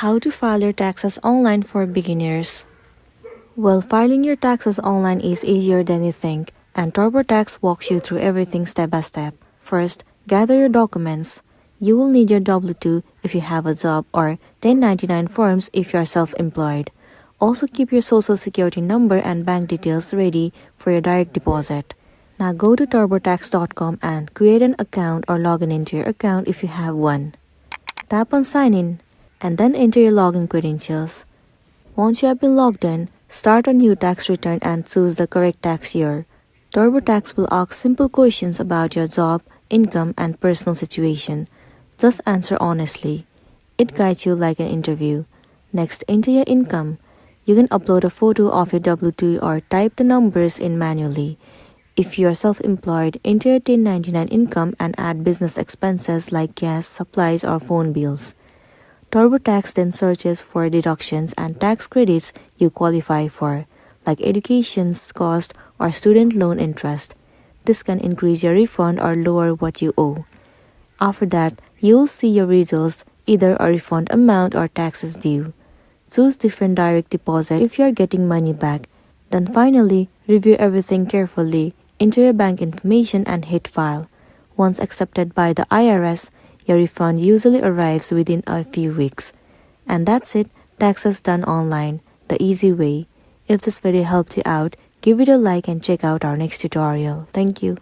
How to file your taxes online for beginners. Well, filing your taxes online is easier than you think, and TurboTax walks you through everything step by step. First, gather your documents. You will need your W-2 if you have a job or 1099 forms if you are self-employed. Also keep your social security number and bank details ready for your direct deposit. Now go to turbotax.com and create an account or log in into your account if you have one. Tap on sign in and then enter your login credentials. Once you have been logged in, start a new tax return and choose the correct tax year. TurboTax will ask simple questions about your job, income, and personal situation. Just answer honestly. It guides you like an interview. Next, enter your income. You can upload a photo of your W-2 or type the numbers in manually. If you are self-employed, enter your 1099 income and add business expenses like gas, supplies, or phone bills. TurboTax then searches for deductions and tax credits you qualify for, like education cost or student loan interest. This can increase your refund or lower what you owe. After that, you'll see your results, either a refund amount or taxes due. Choose different direct deposit if you're getting money back. Then finally, review everything carefully, enter your bank information and hit file. Once accepted by the IRS, your refund usually arrives within a few weeks. And that's it, taxes done online, the easy way. If this video helped you out, give it a like and check out our next tutorial. Thank you.